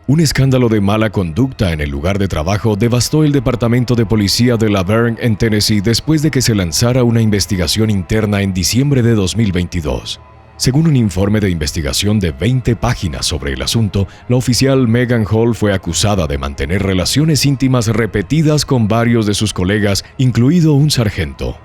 Un escándalo de mala conducta en el lugar de trabajo devastó el departamento de policía de La Vergne en Tennessee después de que se lanzara una investigación interna en diciembre de 2022. Según un informe de investigación de 20 páginas sobre el asunto, la oficial Megan Hall fue acusada de mantener relaciones íntimas repetidas con varios de sus colegas, incluido un sargento.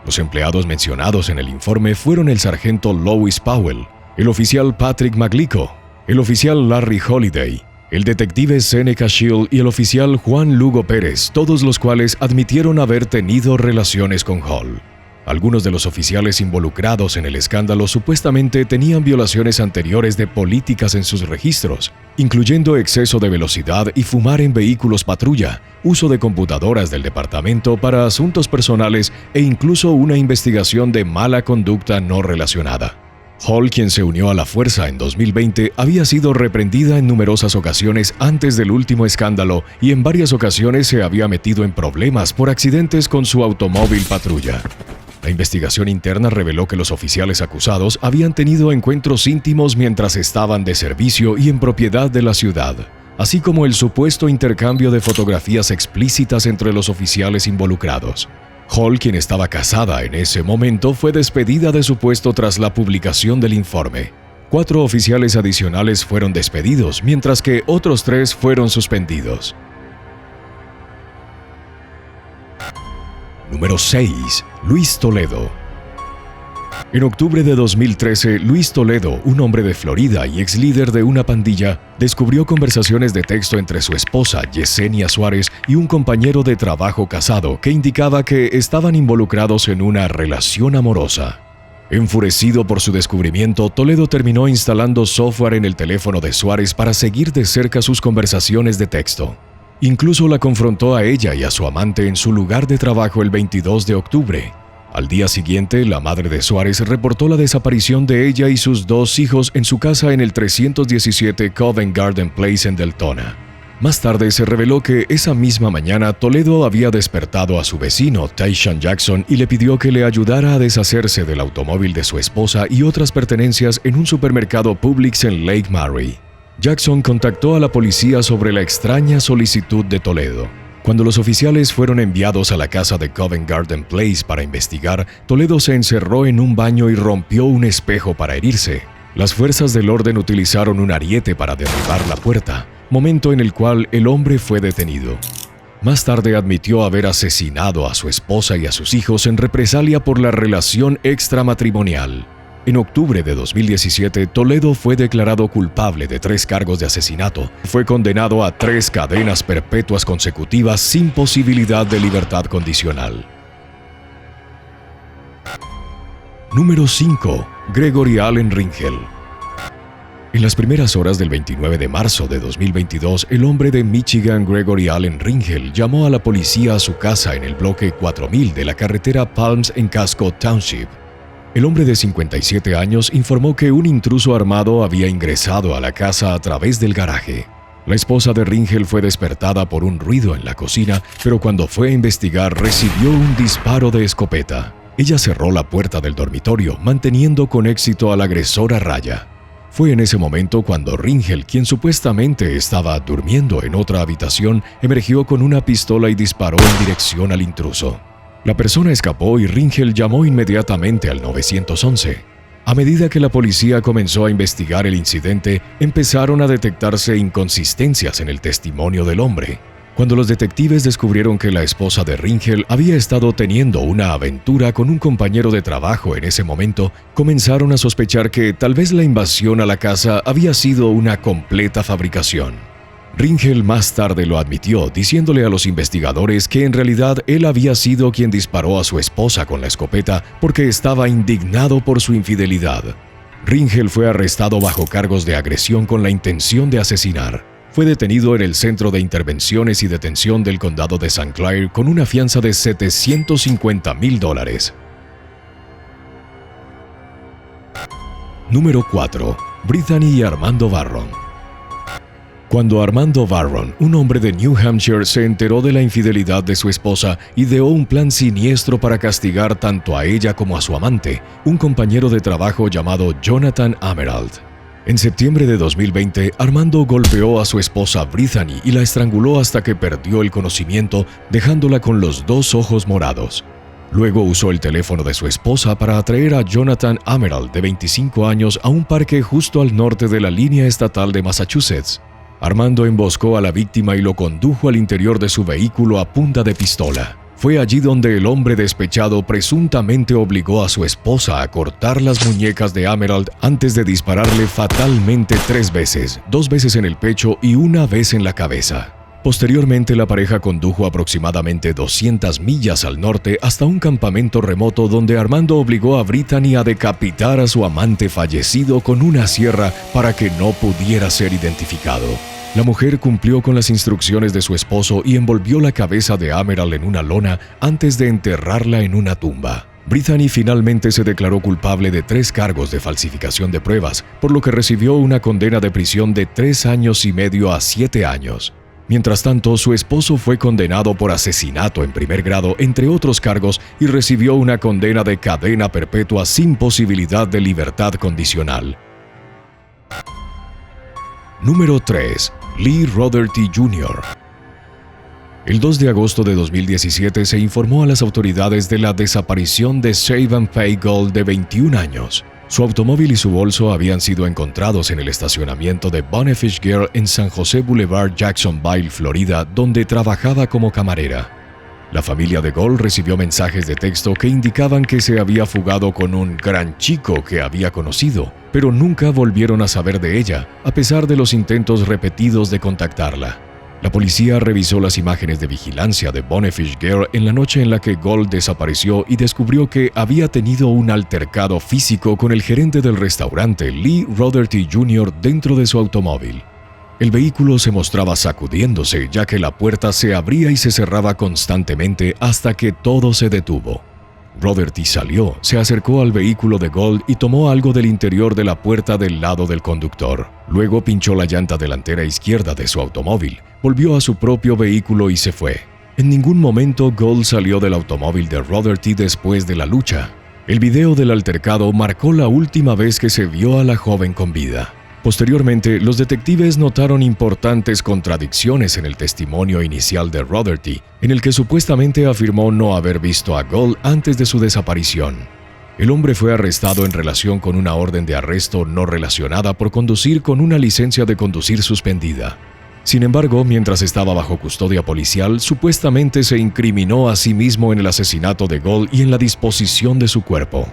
Los empleados mencionados en el informe fueron el sargento Lois Powell, el oficial Patrick McLeco, el oficial Larry Holiday, el detective Seneca Shield y el oficial Juan Lugo Pérez, todos los cuales admitieron haber tenido relaciones con Hall. Algunos de los oficiales involucrados en el escándalo supuestamente tenían violaciones anteriores de políticas en sus registros, incluyendo exceso de velocidad y fumar en vehículos patrulla, uso de computadoras del departamento para asuntos personales e incluso una investigación de mala conducta no relacionada. Hall, quien se unió a la fuerza en 2020, había sido reprendida en numerosas ocasiones antes del último escándalo y en varias ocasiones se había metido en problemas por accidentes con su automóvil patrulla. La investigación interna reveló que los oficiales acusados habían tenido encuentros íntimos mientras estaban de servicio y en propiedad de la ciudad, así como el supuesto intercambio de fotografías explícitas entre los oficiales involucrados. Hall, quien estaba casada en ese momento, fue despedida de su puesto tras la publicación del informe. 4 oficiales adicionales fueron despedidos, mientras que otros 3 fueron suspendidos. Número 6. Luis Toledo. En octubre de 2013, Luis Toledo, un hombre de Florida y ex líder de una pandilla, descubrió conversaciones de texto entre su esposa, Yesenia Suárez, y un compañero de trabajo casado que indicaba que estaban involucrados en una relación amorosa. Enfurecido por su descubrimiento, Toledo terminó instalando software en el teléfono de Suárez para seguir de cerca sus conversaciones de texto. Incluso la confrontó a ella y a su amante en su lugar de trabajo el 22 de octubre. Al día siguiente, la madre de Suárez reportó la desaparición de ella y sus 2 hijos en su casa en el 317 Covent Garden Place en Deltona. Más tarde se reveló que esa misma mañana Toledo había despertado a su vecino, Tayshaun Jackson, y le pidió que le ayudara a deshacerse del automóvil de su esposa y otras pertenencias en un supermercado Publix en Lake Murray. Jackson contactó a la policía sobre la extraña solicitud de Toledo. Cuando los oficiales fueron enviados a la casa de Covent Garden Place para investigar, Toledo se encerró en un baño y rompió un espejo para herirse. Las fuerzas del orden utilizaron un ariete para derribar la puerta, momento en el cual el hombre fue detenido. Más tarde admitió haber asesinado a su esposa y a sus hijos en represalia por la relación extramatrimonial. En octubre de 2017, Toledo fue declarado culpable de 3 cargos de asesinato. Fue condenado a 3 cadenas perpetuas consecutivas sin posibilidad de libertad condicional. Número 5. Gregory Allen Ringel. En las primeras horas del 29 de marzo de 2022, el hombre de Michigan, Gregory Allen Ringel, llamó a la policía a su casa en el bloque 4000 de la carretera Palms en Casco Township. El hombre de 57 años informó que un intruso armado había ingresado a la casa a través del garaje. La esposa de Ringel fue despertada por un ruido en la cocina, pero cuando fue a investigar recibió un disparo de escopeta. Ella cerró la puerta del dormitorio, manteniendo con éxito al agresor a raya. Fue en ese momento cuando Ringel, quien supuestamente estaba durmiendo en otra habitación, emergió con una pistola y disparó en dirección al intruso. La persona escapó y Ringel llamó inmediatamente al 911. A medida que la policía comenzó a investigar el incidente, empezaron a detectarse inconsistencias en el testimonio del hombre. Cuando los detectives descubrieron que la esposa de Ringel había estado teniendo una aventura con un compañero de trabajo en ese momento, comenzaron a sospechar que tal vez la invasión a la casa había sido una completa fabricación. Ringel más tarde lo admitió, diciéndole a los investigadores que en realidad él había sido quien disparó a su esposa con la escopeta porque estaba indignado por su infidelidad. Ringel fue arrestado bajo cargos de agresión con la intención de asesinar. Fue detenido en el Centro de Intervenciones y Detención del Condado de St. Clair con una fianza de $750,000. Número 4. Brittany y Armando Barron. Cuando Armando Barron, un hombre de New Hampshire, se enteró de la infidelidad de su esposa, ideó un plan siniestro para castigar tanto a ella como a su amante, un compañero de trabajo llamado Jonathan Amerald. En septiembre de 2020, Armando golpeó a su esposa Brittany y la estranguló hasta que perdió el conocimiento, dejándola con los 2 ojos morados. Luego usó el teléfono de su esposa para atraer a Jonathan Emerald, de 25 años, a un parque justo al norte de la línea estatal de Massachusetts. Armando emboscó a la víctima y lo condujo al interior de su vehículo a punta de pistola. Fue allí donde el hombre despechado presuntamente obligó a su esposa a cortar las muñecas de Emerald antes de dispararle fatalmente 3 veces, 2 veces en el pecho y 1 vez en la cabeza. Posteriormente, la pareja condujo aproximadamente 200 millas al norte hasta un campamento remoto donde Armando obligó a Brittany a decapitar a su amante fallecido con una sierra para que no pudiera ser identificado. La mujer cumplió con las instrucciones de su esposo y envolvió la cabeza de Emerald en una lona antes de enterrarla en una tumba. Brittany finalmente se declaró culpable de 3 cargos de falsificación de pruebas, por lo que recibió una condena de prisión de 3 años y medio a 7 años. Mientras tanto, su esposo fue condenado por asesinato en primer grado, entre otros cargos, y recibió una condena de cadena perpetua sin posibilidad de libertad condicional. Número 3. Lee Rotherty Jr. El 2 de agosto de 2017 se informó a las autoridades de la desaparición de Shaven Faye Gold, de 21 años. Su automóvil y su bolso habían sido encontrados en el estacionamiento de Bonefish Girl en San José Boulevard, Jacksonville, Florida, donde trabajaba como camarera. La familia de Gold recibió mensajes de texto que indicaban que se había fugado con un gran chico que había conocido, pero nunca volvieron a saber de ella, a pesar de los intentos repetidos de contactarla. La policía revisó las imágenes de vigilancia de Bonefish Girl en la noche en la que Gold desapareció y descubrió que había tenido un altercado físico con el gerente del restaurante, Lee Rotherty Jr., dentro de su automóvil. El vehículo se mostraba sacudiéndose, ya que la puerta se abría y se cerraba constantemente hasta que todo se detuvo. Rotherty salió, se acercó al vehículo de Gold y tomó algo del interior de la puerta del lado del conductor. Luego pinchó la llanta delantera izquierda de su automóvil, volvió a su propio vehículo y se fue. En ningún momento Gold salió del automóvil de Rotherty después de la lucha. El video del altercado marcó la última vez que se vio a la joven con vida. Posteriormente, los detectives notaron importantes contradicciones en el testimonio inicial de Rotherty, en el que supuestamente afirmó no haber visto a Gold antes de su desaparición. El hombre fue arrestado en relación con una orden de arresto no relacionada por conducir con una licencia de conducir suspendida. Sin embargo, mientras estaba bajo custodia policial, supuestamente se incriminó a sí mismo en el asesinato de Gold y en la disposición de su cuerpo.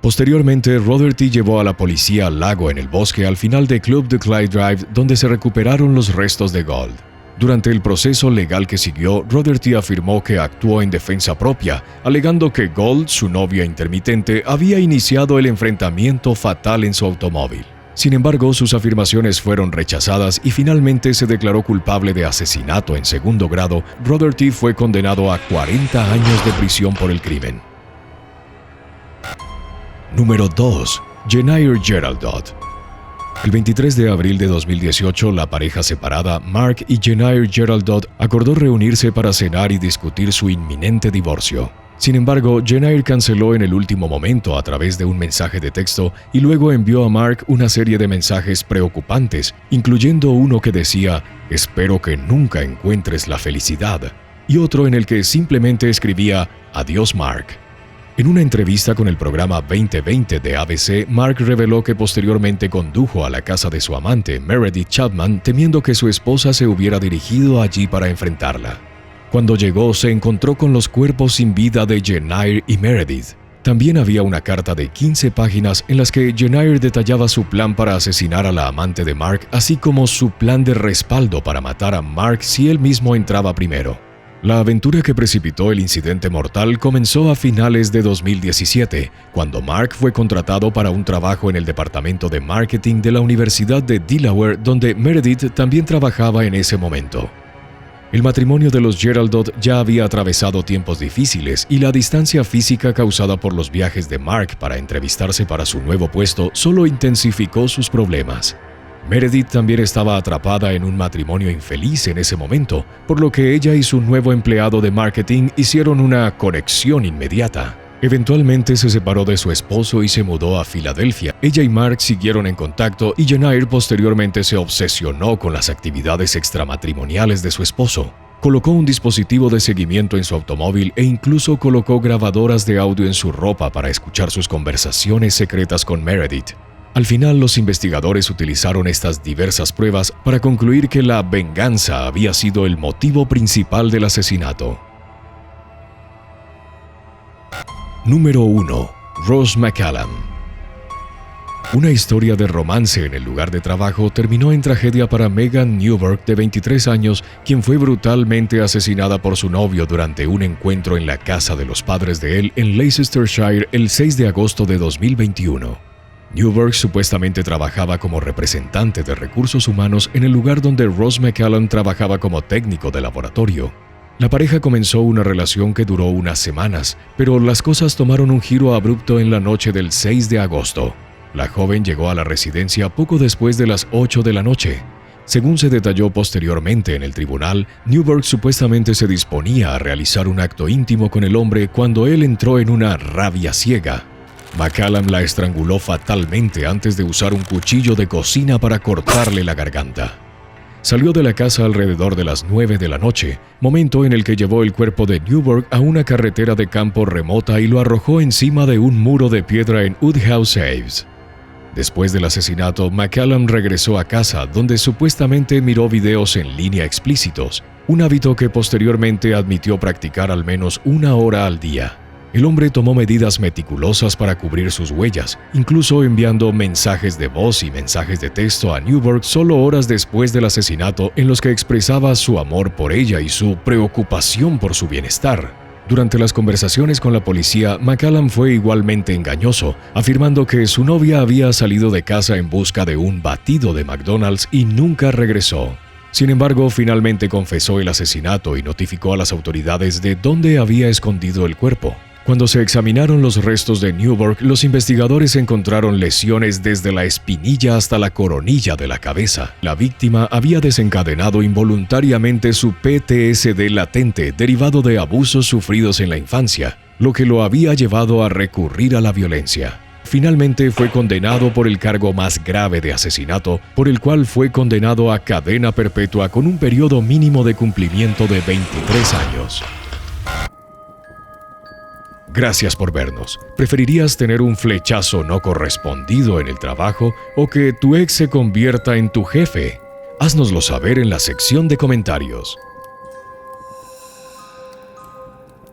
Posteriormente, Rotherty llevó a la policía al lago en el bosque al final de Club de Clyde Drive, donde se recuperaron los restos de Gold. Durante el proceso legal que siguió, Rotherty afirmó que actuó en defensa propia, alegando que Gold, su novia intermitente, había iniciado el enfrentamiento fatal en su automóvil. Sin embargo, sus afirmaciones fueron rechazadas y finalmente se declaró culpable de asesinato en segundo grado. Rotherty fue condenado a 40 años de prisión por el crimen. Número 2. Jennifer Geraldot. El 23 de abril de 2018, la pareja separada, Mark y Jennifer Geraldot, acordó reunirse para cenar y discutir su inminente divorcio. Sin embargo, Jennifer canceló en el último momento a través de un mensaje de texto y luego envió a Mark una serie de mensajes preocupantes, incluyendo uno que decía «Espero que nunca encuentres la felicidad» y otro en el que simplemente escribía «Adiós, Mark». En una entrevista con el programa 2020 de ABC, Mark reveló que posteriormente condujo a la casa de su amante, Meredith Chapman, temiendo que su esposa se hubiera dirigido allí para enfrentarla. Cuando llegó, se encontró con los cuerpos sin vida de Jennifer y Meredith. También había una carta de 15 páginas en las que Jennifer detallaba su plan para asesinar a la amante de Mark, así como su plan de respaldo para matar a Mark si él mismo entraba primero. La aventura que precipitó el incidente mortal comenzó a finales de 2017, cuando Mark fue contratado para un trabajo en el departamento de marketing de la Universidad de Delaware, donde Meredith también trabajaba en ese momento. El matrimonio de los Geraldot ya había atravesado tiempos difíciles y la distancia física causada por los viajes de Mark para entrevistarse para su nuevo puesto solo intensificó sus problemas. Meredith también estaba atrapada en un matrimonio infeliz en ese momento, por lo que ella y su nuevo empleado de marketing hicieron una conexión inmediata. Eventualmente se separó de su esposo y se mudó a Filadelfia. Ella y Mark siguieron en contacto y Jennair posteriormente se obsesionó con las actividades extramatrimoniales de su esposo. Colocó un dispositivo de seguimiento en su automóvil e incluso colocó grabadoras de audio en su ropa para escuchar sus conversaciones secretas con Meredith. Al final, los investigadores utilizaron estas diversas pruebas para concluir que la venganza había sido el motivo principal del asesinato. Número 1. Rose McCallum. Una historia de romance en el lugar de trabajo terminó en tragedia para Megan Newberg, de 23 años, quien fue brutalmente asesinada por su novio durante un encuentro en la casa de los padres de él en Leicestershire el 6 de agosto de 2021. Newberg supuestamente trabajaba como representante de recursos humanos en el lugar donde Rose McCallum trabajaba como técnico de laboratorio. La pareja comenzó una relación que duró unas semanas, pero las cosas tomaron un giro abrupto en la noche del 6 de agosto. La joven llegó a la residencia poco después de las 8 de la noche. Según se detalló posteriormente en el tribunal, Newberg supuestamente se disponía a realizar un acto íntimo con el hombre cuando él entró en una rabia ciega. McCallum la estranguló fatalmente antes de usar un cuchillo de cocina para cortarle la garganta. Salió de la casa alrededor de las 9 de la noche, momento en el que llevó el cuerpo de Newberg a una carretera de campo remota y lo arrojó encima de un muro de piedra en Woodhouse Aves. Después del asesinato, McCallum regresó a casa, donde supuestamente miró videos en línea explícitos, un hábito que posteriormente admitió practicar al menos 1 hora al día. El hombre tomó medidas meticulosas para cubrir sus huellas, incluso enviando mensajes de voz y mensajes de texto a Newberg solo horas después del asesinato en los que expresaba su amor por ella y su preocupación por su bienestar. Durante las conversaciones con la policía, McCallum fue igualmente engañoso, afirmando que su novia había salido de casa en busca de un batido de McDonald's y nunca regresó. Sin embargo, finalmente confesó el asesinato y notificó a las autoridades de dónde había escondido el cuerpo. Cuando se examinaron los restos de Newberg, los investigadores encontraron lesiones desde la espinilla hasta la coronilla de la cabeza. La víctima había desencadenado involuntariamente su PTSD latente derivado de abusos sufridos en la infancia, lo que lo había llevado a recurrir a la violencia. Finalmente fue condenado por el cargo más grave de asesinato, por el cual fue condenado a cadena perpetua con un periodo mínimo de cumplimiento de 23 años. Gracias por vernos. ¿Preferirías tener un flechazo no correspondido en el trabajo o que tu ex se convierta en tu jefe? Haznoslo saber en la sección de comentarios.